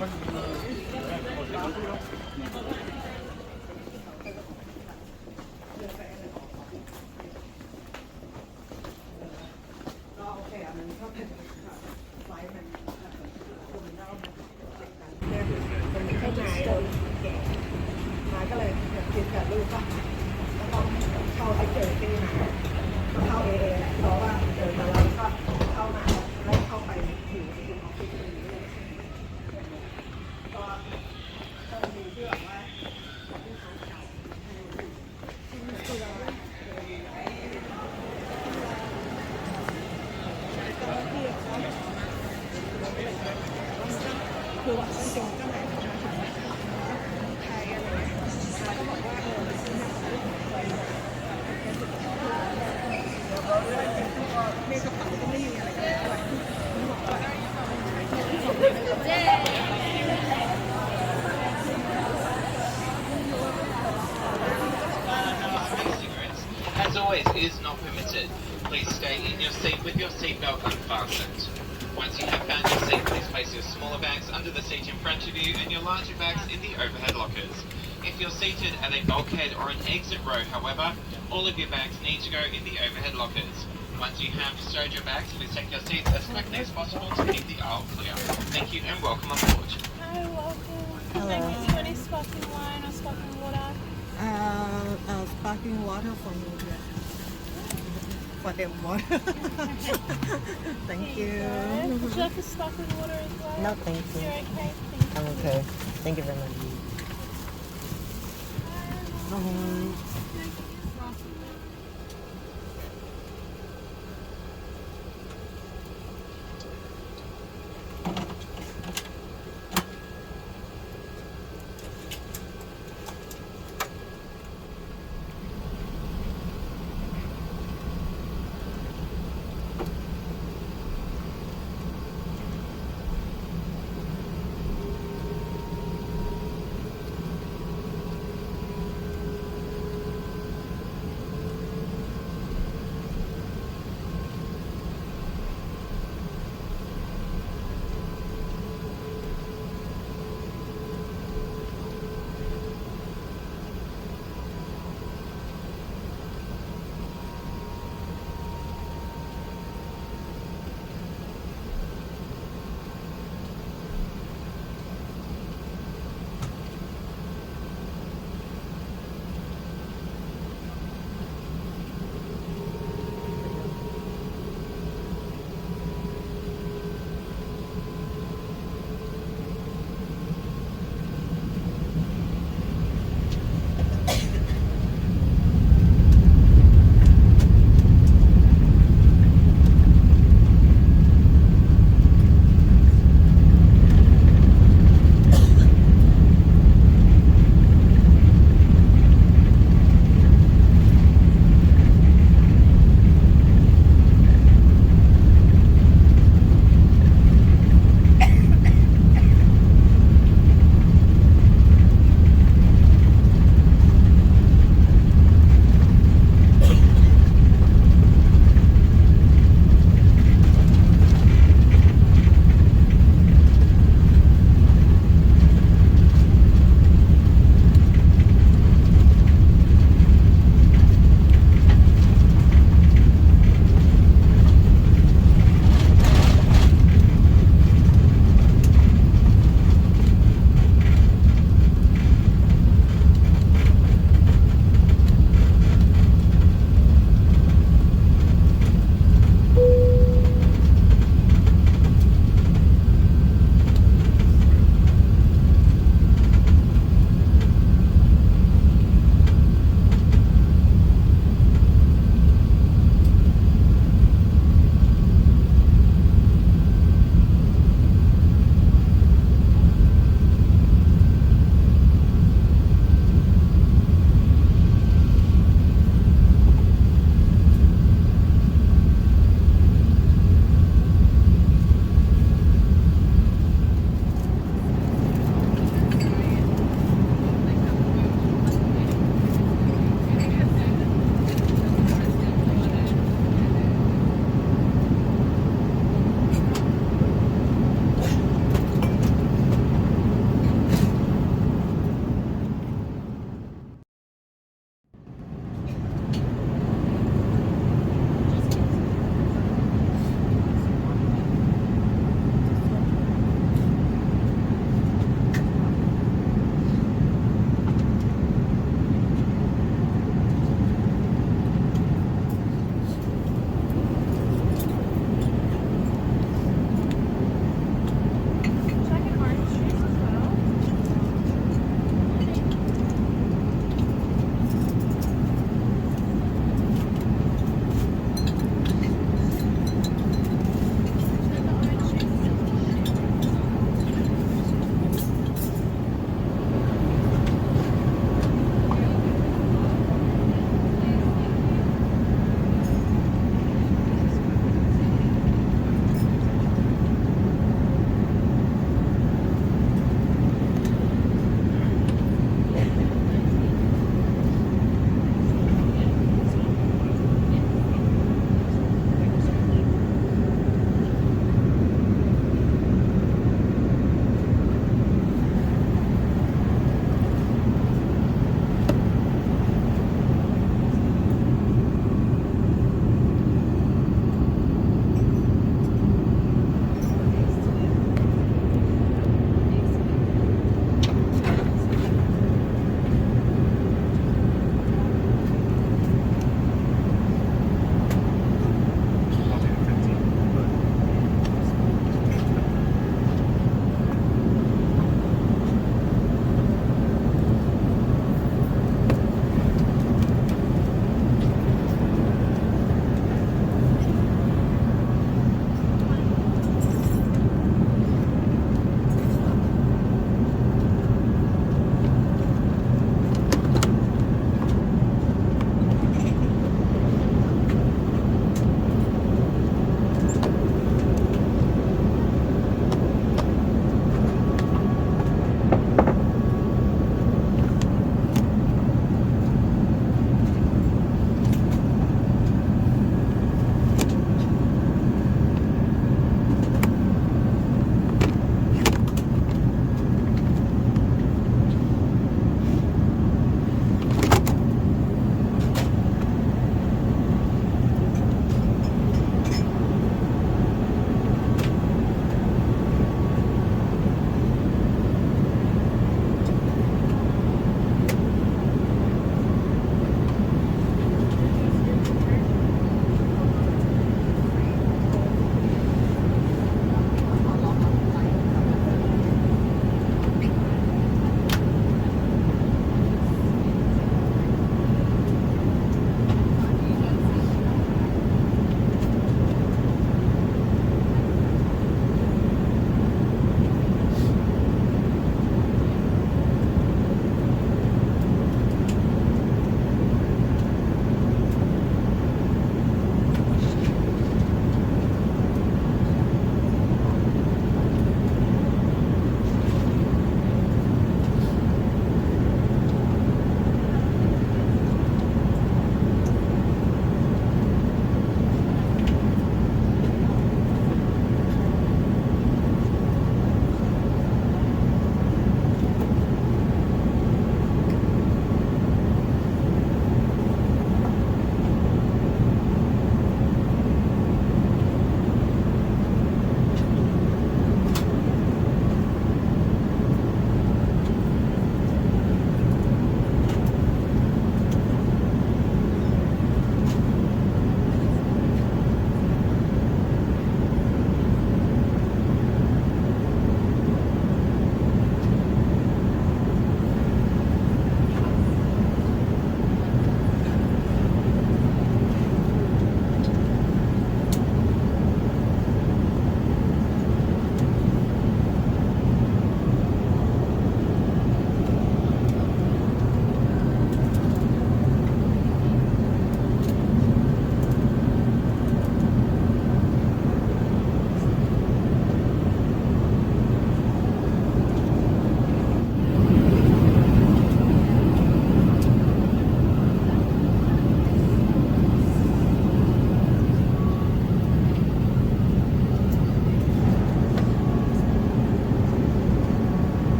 มาก็เลยคิดกับลูกว่าก็ต้องเข้าไปเจอที่มาเข้าเอแหละเพราะว่าเจอแต่เราก็เข้ามาแล้วเข้าไปอยู่ในออฟฟิศตรงนี้เลยก็มีที่แบบว่าที่ทางเก่าคือว่าจริงๆก็หมายความว่าไทยอะไรก็บอกว่าในกระเป๋าก็ไม่มีอะไรแล้วบอกว่า As always, is not permitted. Please stay in your seat with your seatbelt unfastened. Once you have found your seat, please place your smaller bags under the seat in front of you and your larger bags in the overhead lockers. If you're seated at a bulkhead or an exit row, however, all of your bags need to go in the overhead lockers. Once you have stowed your bags, please take your seats as quickly as possible to keep the aisle clear. Thank you and welcome aboard. Hi, welcome. Hello. Can I get you any sparkling wine or sparkling water? Sparkling water for me, for them water. Thank you. Good. Would you like a sparkling water as well? No, thank you. You're okay? Thank you. I'm okay. Thank you very much.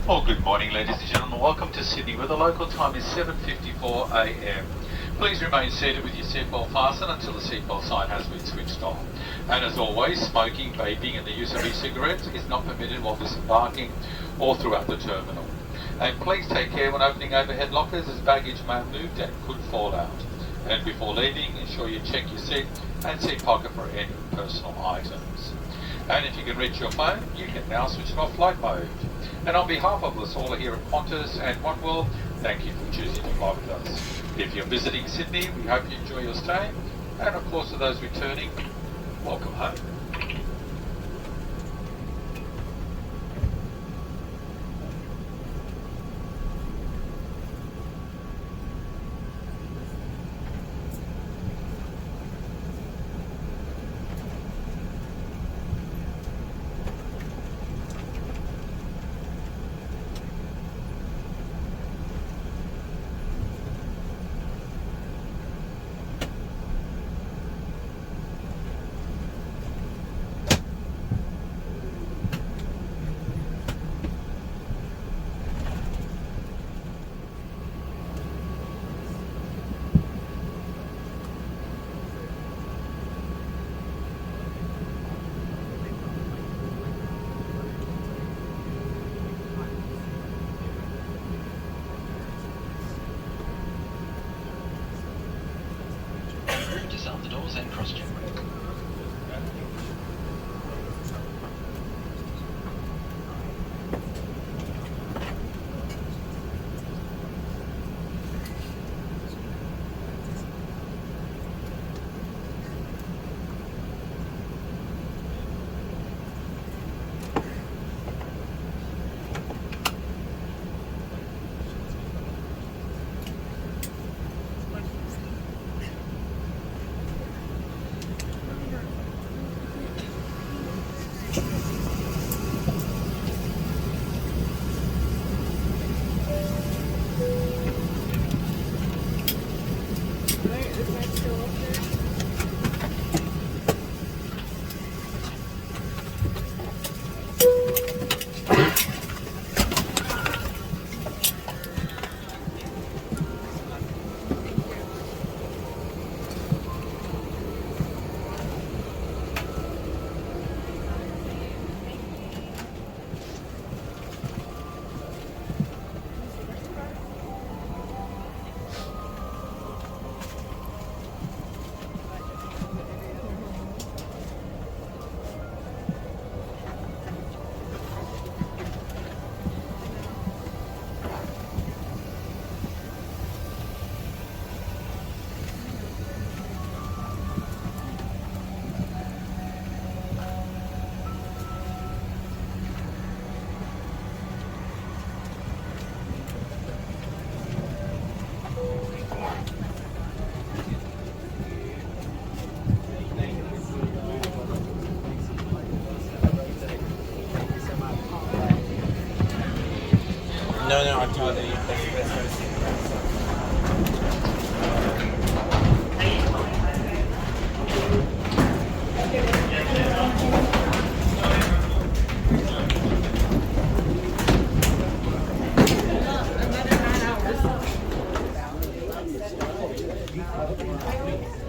Well, good morning, ladies and gentlemen. Welcome to Sydney, where the local time is 7:54 a.m. Please remain seated with your seatbelt fastened until the seatbelt sign has been switched on. And as always, smoking, vaping and the use of e-cigarettes is not permitted while disembarking or throughout the terminal. And please take care when opening overhead lockers, as baggage may have moved and could fall out. And before leaving, ensure you check your seat and seat pocket for any personal items. And if you can reach your phone, you can now switch it off flight mode. And on behalf of us all here at Qantas and One World, thank you for choosing to fly with us. If you're visiting Sydney, we hope you enjoy your stay. And of course, to those returning, welcome home. Disarm the doors and cross-check. No, I'm tired of you. That's the best way to see it. Another 9 hours.